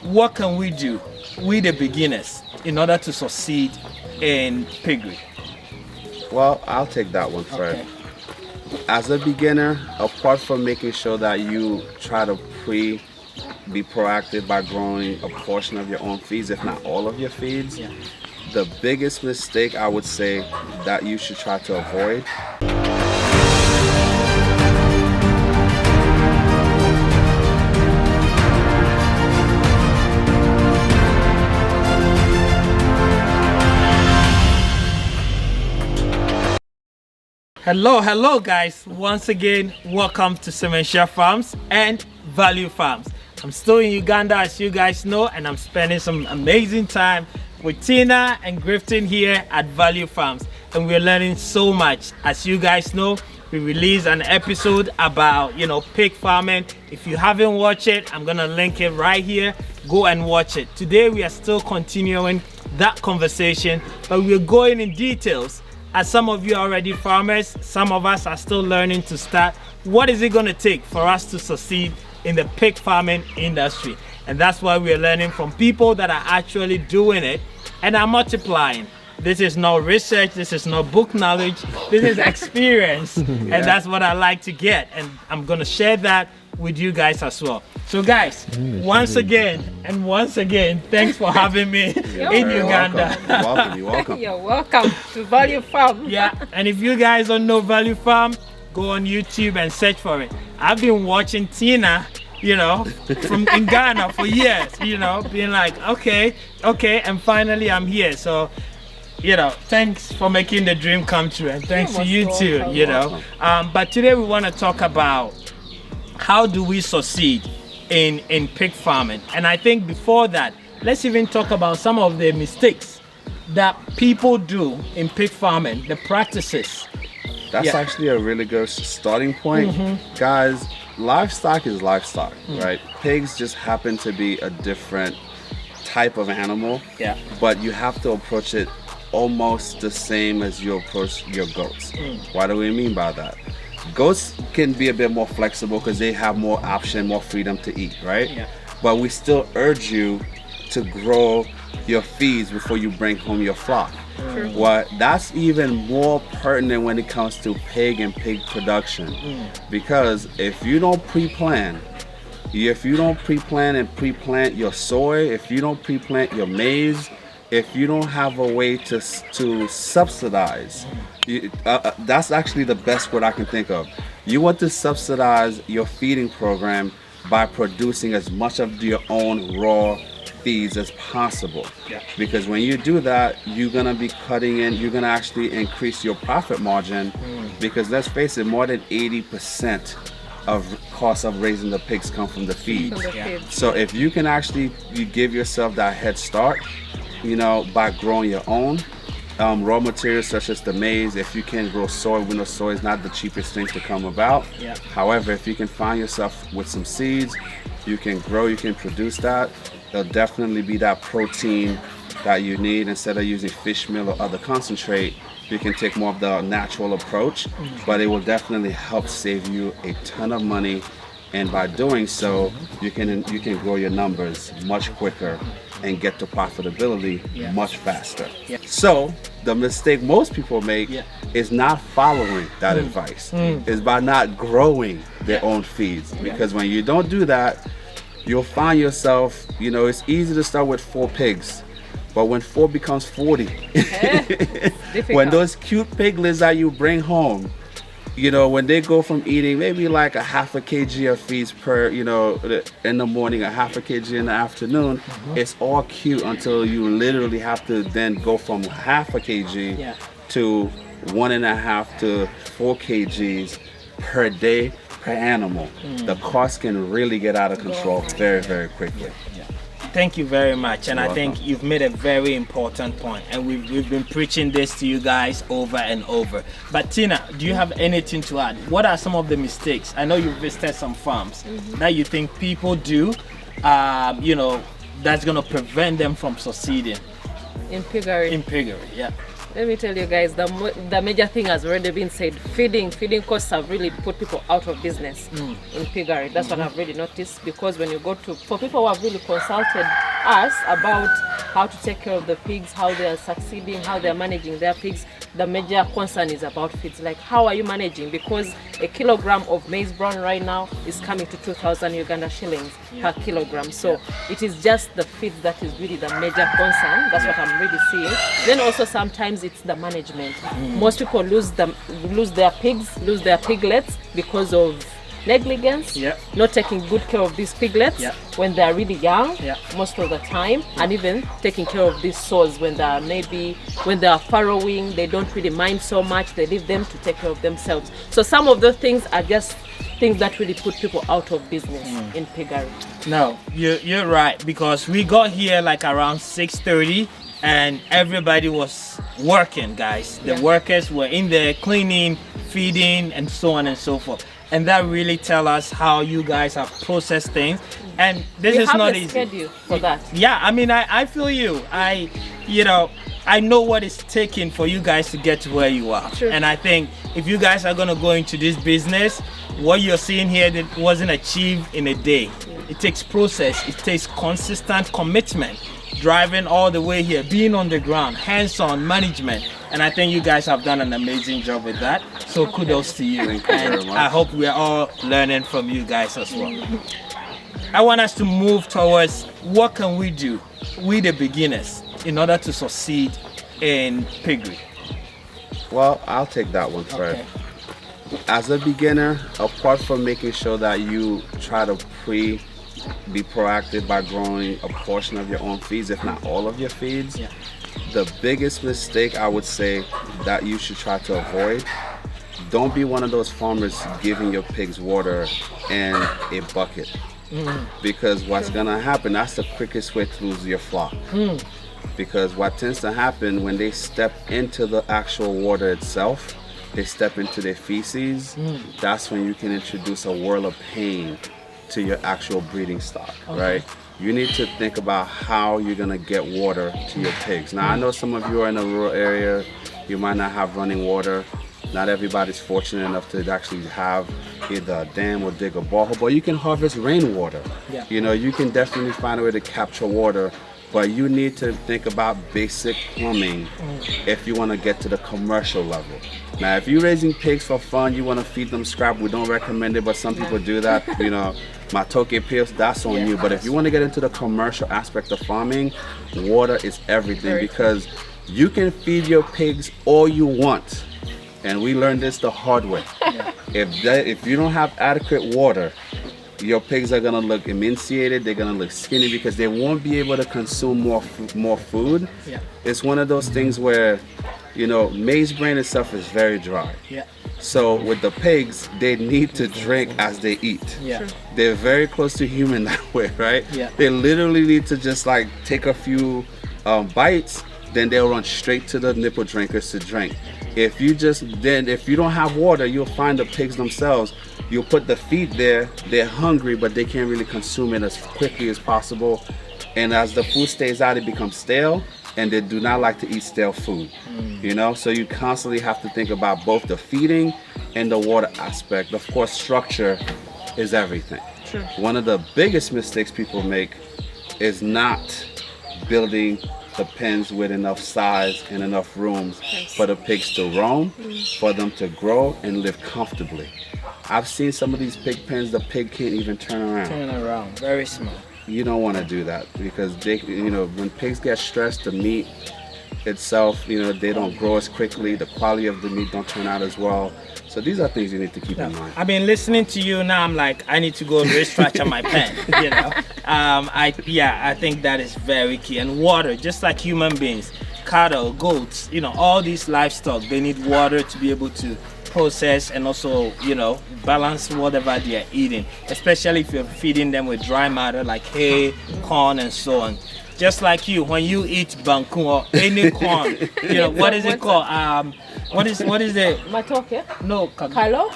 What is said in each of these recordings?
What can we do, we the beginners, in order to succeed in piggery? Well, I'll take that one first. Okay. As a beginner, apart from making sure that you try to be proactive by growing a portion of your own feeds, if not all of your feeds, Yeah. the biggest mistake I would say that you should try to avoid Hello guys, once again welcome to Sementia Farms and Value Farms. I'm still in Uganda, as you guys know, and I'm spending some amazing time with Tina and Grifton here at Value Farms, and we're learning so much. As you guys know, we released an episode about pig farming. If you haven't watched it, I'm gonna link it right here. Go and watch it. Today we are still continuing that conversation, but we're going in details. As some of you are already farmers, some of us are still learning to start. What is it going to take for us to succeed in the pig farming industry? And that's why we're learning from people that are actually doing it and are multiplying. This is not research, this is not book knowledge, this is experience. And that's what I like to get. And I'm going to share that with you guys as well. So guys, once again, thanks for having me in Uganda. You're welcome. You're welcome to Value Farm. Yeah, and if you guys don't know Value Farm, go on YouTube and search for it. I've been watching Tina, from in Ghana for years, being like, okay, and finally I'm here. So, thanks for making the dream come true, and thanks to you too, But today we want to talk about how do we succeed in pig farming. And I think before that, let's even talk about some of the mistakes that people do in pig farming, the practices. That's actually a really good starting point. Guys, livestock is livestock, right? Pigs just happen to be a different type of animal, but you have to approach it almost the same as you approach your goats. What do we mean by that? Goats can be a bit more flexible because they have more option, more freedom to eat, right? Yeah. But we still urge you to grow your feeds before you bring home your flock. Well, that's even more pertinent when it comes to pig and pig production, because if you don't pre-plan and pre-plant your soy, if you don't pre-plant your maize, if you don't have a way to subsidize, that's actually the best word I can think of. You want to subsidize your feeding program by producing as much of your own raw feeds as possible. Because when you do that, you're gonna be you're gonna actually increase your profit margin, because let's face it, more than 80% of cost of raising the pigs come from the feed. So if you can actually give yourself that head start, by growing your own raw materials such as the maize. If you can grow soy, we know soy is not the cheapest thing to come about. However, if you can find yourself with some seeds, you can grow, you can produce that. There'll definitely be that protein that you need. Instead of using fish meal or other concentrate, you can take more of the natural approach, but it will definitely help save you a ton of money. And by doing so, you can grow your numbers much quicker and get to profitability much faster. So the mistake most people make is not following that advice, is by not growing their own feeds. Because when you don't do that, you'll find yourself, it's easy to start with 4 pigs, but when 4 becomes 40, when those cute piglets that you bring home, when they go from eating maybe like a half a kg of feeds per, in the morning, a half a kg in the afternoon, it's all cute until you literally have to then go from half a kg to 1.5 to 4 kgs per day per animal. The cost can really get out of control very, very quickly. Thank you very much, and I think you've made a very important point, and we've been preaching this to you guys over and over. But Tina, do you have anything to add? What are some of the mistakes? I know you've visited some farms that you think people do, that's going to prevent them from succeeding in piggery. In piggery, Let me tell you guys, the major thing has already been said. Feeding costs have really put people out of business in piggery. That's what I've really noticed, because when you go to, for people who have really consulted us about how to take care of the pigs, how they are succeeding, how they are managing their pigs, the major concern is about feeds. Like, how are you managing? Because a kilogram of maize bran right now is coming to 2,000 Uganda shillings per kilogram. So it is just the feeds that is really the major concern. That's what I'm really seeing. Then also sometimes it's the management. Most people lose their pigs, lose their piglets because of negligence, not taking good care of these piglets when they are really young, most of the time, and even taking care of these sows when they are farrowing. They don't really mind so much. They leave them to take care of themselves. So some of those things are just things that really put people out of business in piggery. No, you're right, because we got here like around 6:30 and everybody was working, guys. The workers were in there cleaning, feeding, and so on and so forth. And that really tell us how you guys have processed things. And this is not easy. Schedule for that. Yeah, I mean, I feel you. I know what it's taking for you guys to get to where you are. True. And I think if you guys are gonna go into this business, what you're seeing here that wasn't achieved in a day. It takes process, it takes consistent commitment, driving all the way here, being on the ground, hands-on management. And I think you guys have done an amazing job with that. So kudos to you. And I hope we're all learning from you guys as well. I want us to move towards what can we do, we the beginners, in order to succeed in piggery. Well, I'll take that one, Fred. Okay. As a beginner, apart from making sure that you try to be proactive by growing a portion of your own feeds, if not all of your feeds, the biggest mistake I would say that you should try to avoid, don't be one of those farmers giving your pigs water in a bucket. Because what's gonna happen, that's the quickest way to lose your flock. Because what tends to happen when they step into the actual water itself, they step into their feces, that's when you can introduce a world of pain to your actual breeding stock, right? You need to think about how you're gonna get water to your pigs. Now, I know some of you are in a rural area, you might not have running water. Not everybody's fortunate enough to actually have either a dam or dig a borehole, but you can harvest rainwater. You know, you can definitely find a way to capture water, but you need to think about basic plumbing if you want to get to the commercial level. Now, if you're raising pigs for fun, you want to feed them scrap, we don't recommend it, but some people do that. You know, matoke pills, that's on you. But if you want to get into the commercial aspect of farming, water is everything, because you can feed your pigs all you want. And we learned this the hard way. If you don't have adequate water, your pigs are gonna look emaciated, they're gonna look skinny, because they won't be able to consume more food. It's one of those things where, you know, maize bran itself is very dry. So with the pigs, they need to drink as they eat. They're very close to human that way, right? They literally need to just like take a few bites, then they'll run straight to the nipple drinkers to drink. If you don't have water, you'll find the pigs themselves, you'll put the feed there, they're hungry, but they can't really consume it as quickly as possible. And as the food stays out, it becomes stale, and they do not like to eat stale food. You know, so you constantly have to think about both the feeding and the water aspect. Of course, structure is everything. One of the biggest mistakes people make is not building the pens with enough size and enough rooms for the pigs to roam, for them to grow and live comfortably. I've seen some of these pig pens, the pig can't even turn around. Very small. You don't want to do that, because they, you know, when pigs get stressed, the meat itself, you know, they don't grow as quickly, the quality of the meat don't turn out as well. So these are things you need to keep in mind. I've been listening to you now. I'm like, I need to go restructure my pen. You know, I think that is very key. And water, just like human beings, cattle, goats, you know, all these livestock, they need water to be able to process and also, you know, balance whatever they are eating. Especially if you're feeding them with dry matter like hay, corn, and so on. Just like you, when you eat banku or any corn, you know, what is it called? What is the Matoke? no Kalo?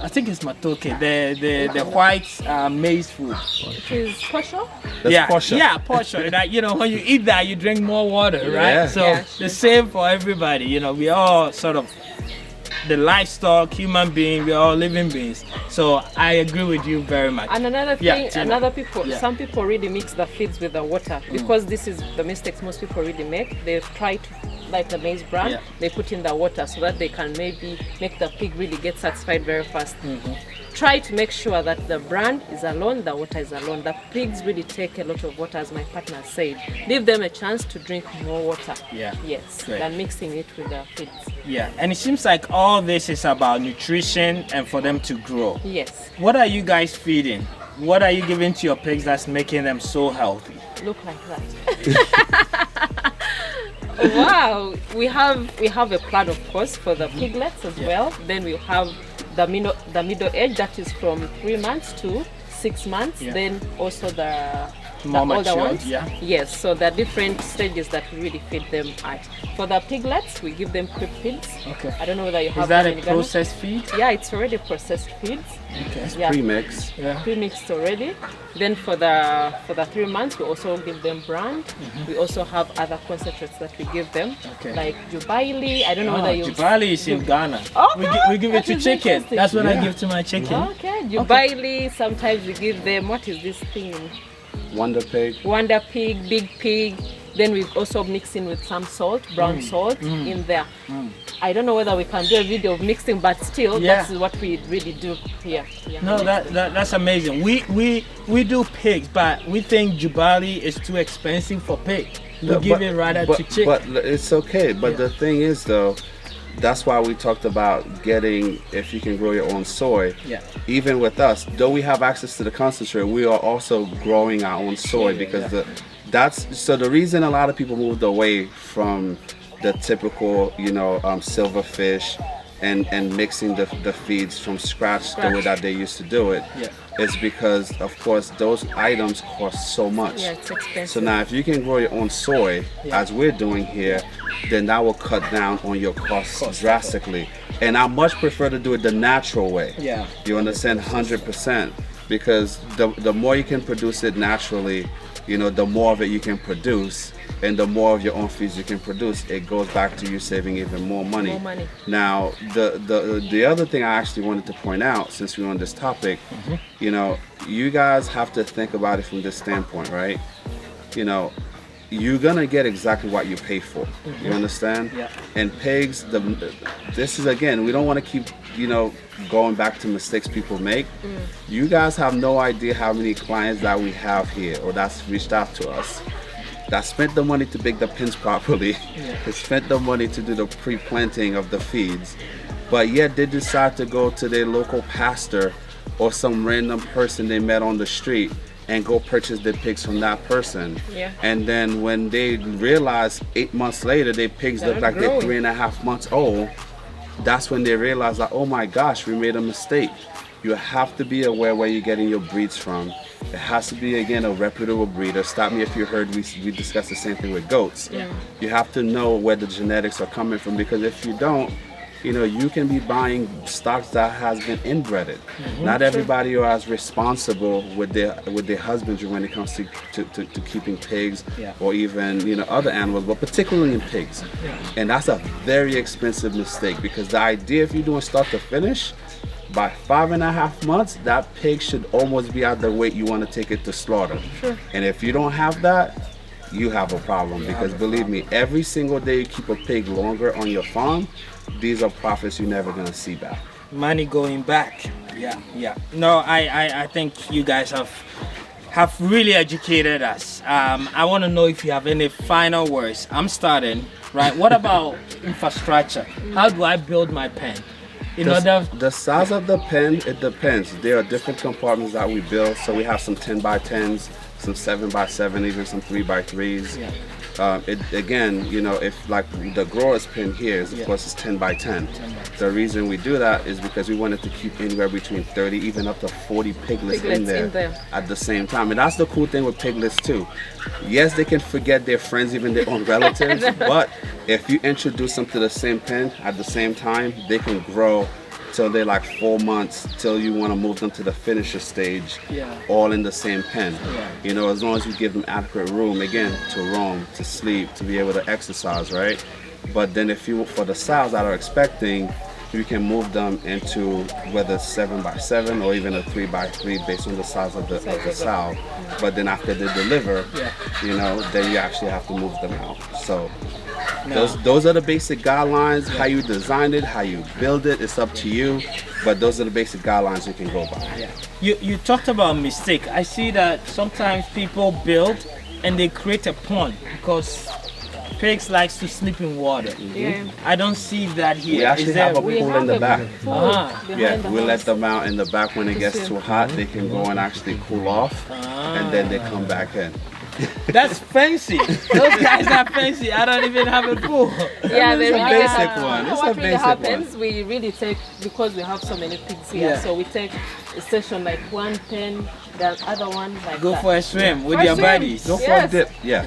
I think it's matoke, the white maize food. It is posho. Yeah, posho. yeah, posho. That, you know, when you eat that, you drink more water, right? Yeah. So Yeah, the same for everybody. You know, we all sort of the livestock, human being, we're all living beings. So I agree with you very much. And another Yeah, thing, Tina. another people, Yeah. some people really mix the feeds with the water because this is the mistakes most people really make. They try to, like the maize bran, Yeah. they put in the water so that they can maybe make the pig really get satisfied very fast. Try to make sure that the bran is alone, the water is alone. The pigs really take a lot of water, as my partner said. Give them a chance to drink more water. Yeah. Yes, Great. than mixing it with the feeds. Yeah, and it seems like all this is about nutrition and for them to grow. Yes. What are you guys feeding? What are you giving to your pigs that's making them so healthy? Look like that. Wow, we have a plan, of course, for the piglets as well. Then we have the middle age, that is from 3 months to 6 months. Yeah. Then also the More older matured, ones. yeah. Yes, so there are different stages that we really feed them at. For the piglets, we give them crib feeds. Okay. I don't know whether you have Is that them a in Ghana. processed feed? Yeah, it's already processed feeds. Okay. Yeah. Premix. Yeah. Pre-mixed already. Then for the 3 months, we also give them brand. We also have other concentrates that we give them, Okay. like jubaili. I don't know whether you. Jibali is in Ghana. Okay, We give it that to is chicken. interesting. That's what I Yeah. give to my chicken. Okay, jubaili. Sometimes we give them, what is this thing? Wonder Pig. Wonder pig, big pig. Then we also mix in with some salt, brown salt in there. I don't know whether we can do a video of mixing, but still, Yeah. that's what we really do here. Yeah. No, that's amazing. We do pigs, but we think Jubali is too expensive for pig. We give it rather to chicken. But it's okay. But Yeah. the thing is, though, that's why we talked about getting, if you can grow your own soy. Yeah. Even with us, though we have access to the concentrate, we are also growing our own soy Yeah, because yeah. the reason a lot of people moved away from the typical, silverfish and mixing the feeds from scratch the way that they used to do it. Yeah. Is because, of course, those items cost so much. Yeah, it's expensive. So now if you can grow your own soy, Yeah. as we're doing here, then that will cut down on your costs Cost, drastically. And I much prefer to do it the natural way. Yeah. You understand? 100%. Because the more you can produce it naturally, the more of it you can produce, and the more of your own feeds you can produce, it goes back to you saving even more money. More money. Now, the other thing I actually wanted to point out, since we're on this topic, you guys have to think about it from this standpoint, right? You're gonna get exactly what you pay for. You understand? Yeah. And pigs, this is, again, we don't want to keep, going back to mistakes people make. You guys have no idea how many clients that we have here, or that's reached out to us, that spent the money to bake the pins properly, that spent the money to do the pre-planting of the feeds, but yet they decide to go to their local pastor or some random person they met on the street and go purchase their pigs from that person. Yeah. And then when they realize 8 months later their pigs They're look not like they're growing. 3.5 months old, that's when they realize that, oh my gosh, we made a mistake. You have to be aware where you're getting your breeds from. It has to be, again, a reputable breeder. Stop me if you heard we discussed the same thing with goats. Yeah. You have to know where the genetics are coming from, because if you don't, you can be buying stocks that has been inbred. Not everybody are as responsible with their husbandry when it comes to keeping pigs, Yeah. or even other animals, but particularly in pigs. And that's a very expensive mistake, because the idea, if you're doing start to finish, by 5.5 months, that pig should almost be at the weight you want to take it to slaughter. And if you don't have that, you have a problem, because believe me, every single day you keep a pig longer on your farm, these are profits you're never gonna see back. Money going back. Yeah. No, I think you guys have really educated us. I want to know if you have any final words. I'm starting, right? What about infrastructure? How do I build my pen? The size of the pen, it depends. There are different compartments that we build. So we have some 10x10s, some 7x7, even some 3x3s. Yeah. Again, if like the grower's pen here is, of course, it's 10x10. The reason we do that is because we wanted to keep anywhere between 30, even up to 40 piglets in there at the same time. And that's the cool thing with piglets too. Yes, they can forget their friends, even their own relatives, but if you introduce them to the same pen at the same time, they can grow till they're like 4 months, till you want to move them to the finisher stage, all in the same pen. You know, as long as you give them adequate room, again, to roam, to sleep, to be able to exercise, right? But then if you, for the sows that are expecting, you can move them into whether 7x7 or even a 3x3 based on the size of the sow. But then after they deliver, you know, then you actually have to move them out. So those are the basic guidelines. How you design it, how you build it, it's up to you. But those are the basic guidelines you can go by. You talked about mistake. I see that sometimes people build and they create a pond because pigs likes to sleep in water. I don't see that here. We actually have a pool in the back. Yeah, we let them out in the back when it gets too hot. They can go and actually cool off, and then they come back in. That's fancy. Those guys are fancy. I don't even have a pool. Yeah, It's a basic one. It's a what really basic happens, one. we really take, because we have so many pigs here, so we take a session like one pen, the other one like Go that. for a swim with For your swim. buddies. Go for a dip. Yeah.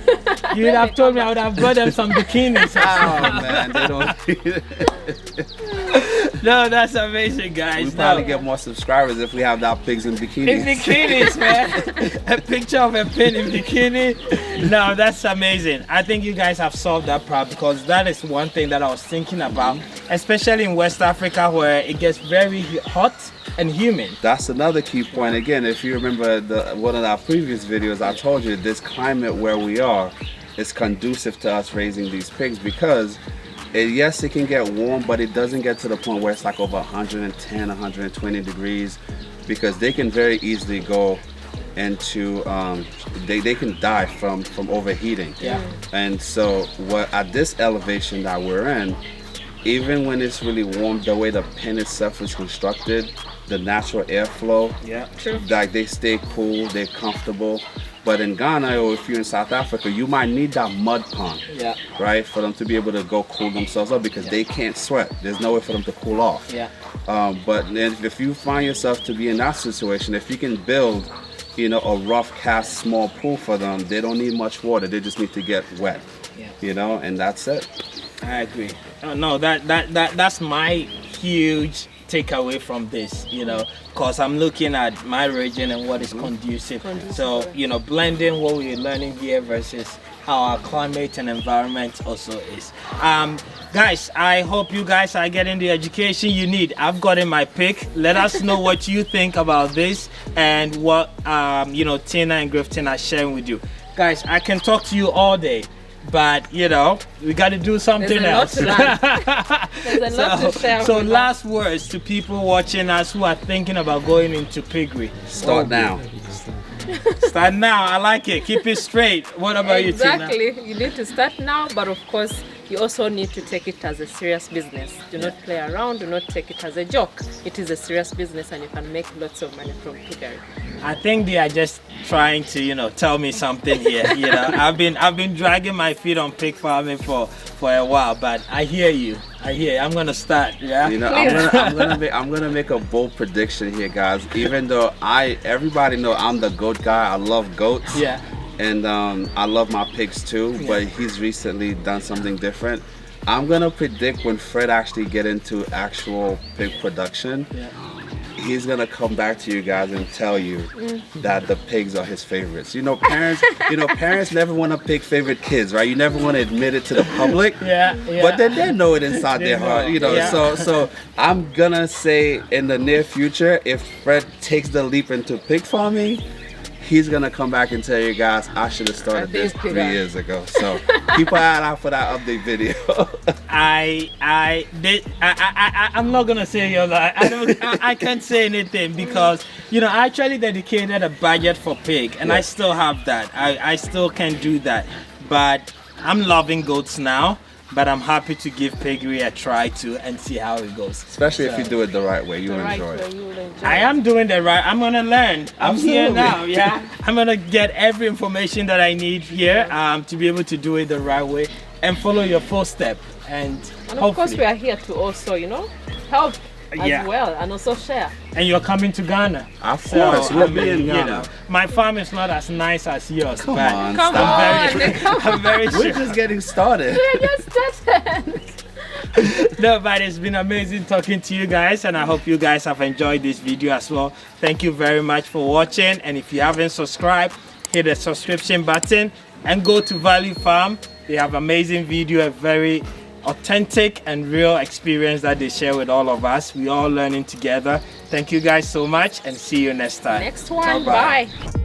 You would have told me I would have brought them some bikinis. Oh man, they don't. No, that's amazing, guys. We probably get more subscribers if we have our pigs in In bikinis. bikinis, man. A picture of a pin in bikini. No, that's amazing. I think you guys have solved that problem, because that is one thing that I was thinking about, especially in West Africa where it gets very hot and humid. That's another key point. Again, if you remember one of our previous videos, I told you this climate where we are is conducive to us raising these pigs, because yes, it can get warm, but it doesn't get to the point where it's like over 110, 120 degrees, because they can very easily go into they can die from overheating. And so at this elevation that we're in, even when it's really warm, the way the pen itself is constructed, the natural airflow, like they stay cool, they're comfortable. But in Ghana, or if you're in South Africa, you might need that mud pond, right, for them to be able to go cool themselves up, because they can't sweat. There's no way for them to cool off. But then if you find yourself to be in that situation, if you can build, you know, a rough cast small pool for them, they don't need much water. They just need to get wet, you know, and that's it. I agree. No, that's my huge takeaway from this, you know, because I'm looking at my region and what is conducive. So, you know, blending what we're learning here versus how our climate and environment also is. Guys, I hope you guys are getting the education you need. I've gotten my pick. Let us know what you think about this and what you know, Tina and Grifton are sharing with you. Guys, I can talk to you all day, but you know, we got to do something else. There's a lot to share. So last words to people watching us who are thinking about going into piggery. Start now. Start now. I like it. Keep it straight. What about you, Tina? Exactly. You need to start now, but of course, you also need to take it as a serious business. Do not play around. Do not take it as a joke. It is a serious business, and you can make lots of money from piggery. I think they are just trying to, you know, tell me something here. You know, I've been dragging my feet on pig farming for a while, but I hear you. I'm gonna start. Yeah. You know, I'm gonna make a bold prediction here, guys. Even though everybody know I'm the goat guy. I love goats. Yeah. And I love my pigs too. But he's recently done something different. I'm gonna predict when Fred actually get into actual pig production, he's gonna come back to you guys and tell you that the pigs are his favorites. You know, parents never want to pick favorite kids, right? You never want to admit it to the public. But then they know it inside their heart, you know. So I'm gonna say in the near future, if Fred takes the leap into pig farming, he's gonna come back and tell you guys, I should have started this 3 years ago. So keep an eye out for that update video. I'm not gonna say your lie. I can't say anything because, you know, I actually dedicated a budget for pig, and I still have that. I still can do that, but I'm loving goats now. But I'm happy to give piggery a try too and see how it goes. Especially if you do it the right way, you'll enjoy it. I am doing the right. I'm gonna learn. I'm here now. Yeah, I'm gonna get every information that I need here to be able to do it the right way and follow your footstep. And of course, we are here to also, you know, help as well, and also share. And you're coming to Ghana. Of course, we'll be in Ghana. You know, my farm is not as nice as yours, Come but on, I'm very sure. We're just getting started. We're just started. No, but it's been amazing talking to you guys, and I hope you guys have enjoyed this video as well. Thank you very much for watching, and if you haven't subscribed, hit the subscription button and go to Value Farm. They have amazing video, a very authentic and real experience that they share with all of us. We all learning together. Thank you guys so much, and see you next time. Next one. Bye-bye. Bye.